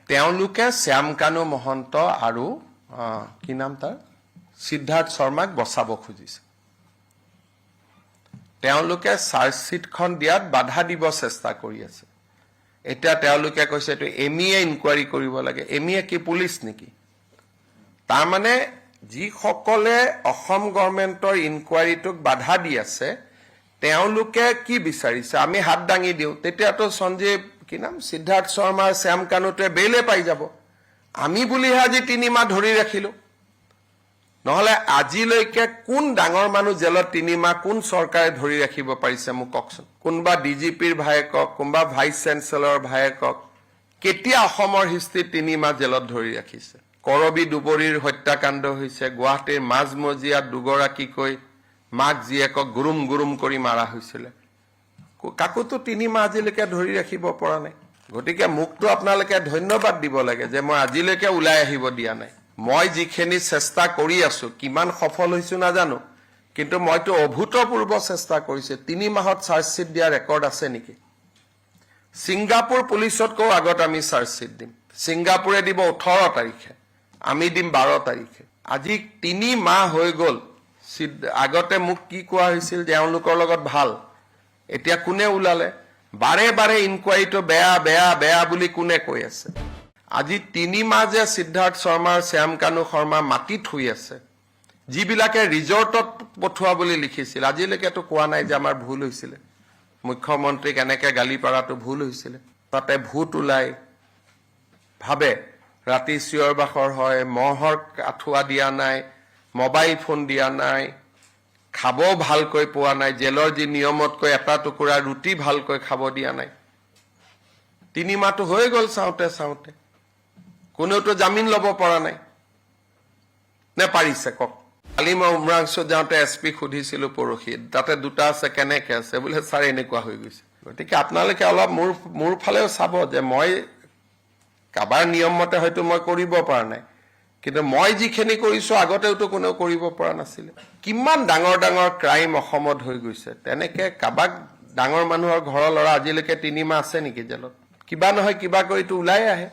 তেওঁলোকে শ্যামকানু মহন্ত আৰু কি নাম তাৰ সিদ্ধাৰ্থ শৰ্মাক বচাব খুজিছে তেওঁলোকে চাৰ্জশিটখন দিয়াত বাধা দিব চেষ্টা কৰি আছে এতিয়া তেওঁলোকে কৈছে এটো এমইএ ইনকুৱাৰী কৰিব লাগে এমইএ কি পুলিচ নেকি তাৰ মানে যি সকলে অসম গৱৰ্ণমেণ্টৰ ইনকুৱাৰীটোক বাধা দি আছে তেওঁলোকে কি বিচাৰিছে আমি হাত দাঙি দিও তেতিয়াতো সঞ্জীৱ কি নাম সিদ্ধাৰ্থ শৰ্মা শ্যামকানুতে বেলে পাই যাব আমি বুলিহে আজি 3 মাহ ধৰি ৰাখিলো নহলে আজিলৈকে কোন ডাঙৰ মানুহ জেলত 3 মাহ কোন চৰকাৰে ধৰি ৰাখিব পাৰিছে মোক কওকচোন কোনবা ডিজিপিৰ ভায়েকক কোনবা ভাইস চেঞ্চেলৰ ভায়েকক কেতিয়া অসমৰ হিষ্ট্ৰীত 3 মাহ জেলত ধৰি ৰাখিছে কৰবি দুবৰীৰ হত্যাকাণ্ড হৈছে গুৱাহাটীৰ মাজমজিয়াত দুগৰাকীকৈ মাক জীয়েকক গুৰুম গুৰুম কৰি মাৰা হৈছিল কাকুতো 3 মাহ আজিলৈকে ধৰি ৰাখিব পৰা নাই গতিকে মুকটো আপোনালোকে ধন্যবাদ দিব লাগে যে মই আজিলৈকে উলাই আহিব দিয়া নাই মই যিখিনি চেষ্টা কৰি আছো কিমান সফল হৈছো না জানো কিন্তু মইতো অভূতপূৰ্ব চেষ্টা কৰিছে 3 মাহত চাৰ্জশিট দিয়া ৰেকৰ্ড আছে নেকি সিংগাপুৰ পুলিচতকৈ আগত আমি চাৰ্জশিট দিম সিংগাপুৰে দিব 18 তাৰিখে আমি দিম 12 তাৰিখে আজি 3 মাহ হৈ গল আগতে মোক কি কোৱা হৈছিল যে তেওঁলোকৰ লগত ভাল এতিয়া কোনে উলালে বাৰে বাৰে ইনকুৱাৰীটো বেয়া বেয়া বেয়া বুলি কোনে কৈ আছে আজি 3 মাহ যে সিদ্ধাৰ্থ শৰ্মাৰ শ্যামকানু শৰ্মা মাটিত শুই আছে যিবিলাকে ৰিজৰ্টত পঠোৱা বুলি লিখিছিল আজিলৈকেতো কোৱা নাই যে আমাৰ ভুল হৈছিল মুখ্যমন্ত্ৰীক এনেকে গালি পাৰাটো ভুল হৈছিল তাতে ভূত উলাই ভাবে ৰাতি চিঞৰ বাখৰ হয় মহৰ আঠুৱা দিয়া নাই মোবাইল ফোন দিয়া নাই খাব ভালকৈ পোৱা নাই জেলৰ যি নিয়মতকৈ এটা টুকুৰা ৰুটি ভালকৈ খাব দিয়া নাই 3 মাহটো হৈ গল চাওতে চাওতে কোনেওতো জামিন লব পৰা নাই নে পাৰিছে কক কালি মই উমৰাংশত যাওঁতে এছপি খুধিছিলো পৰহি তাতে দুটা আছে কেনেকে আছে বোলে ছাৰ এনেকুৱা হৈ গৈছে গতিকে আপোনালোকে অলপ মোৰ ফালেও চাব যে মই কাবাৰ নিয়ম মতে হয়তো মই কৰিব পৰা নাই কিন্তু মই যিখিনি কৰিছো আগতেওতো কোনেও কৰিব পৰা নাছিল কিমান ডাঙৰ ডাঙৰ ক্ৰাইম অসমত হৈ গৈছে তেনেকে কাবাক ডাঙৰ মানুহৰ ঘৰৰ ল'ৰা আজিলৈকে 3 মাহ আছে নেকি জেলত কিবা নহয় কিবা কৰিটো ওলাই আহে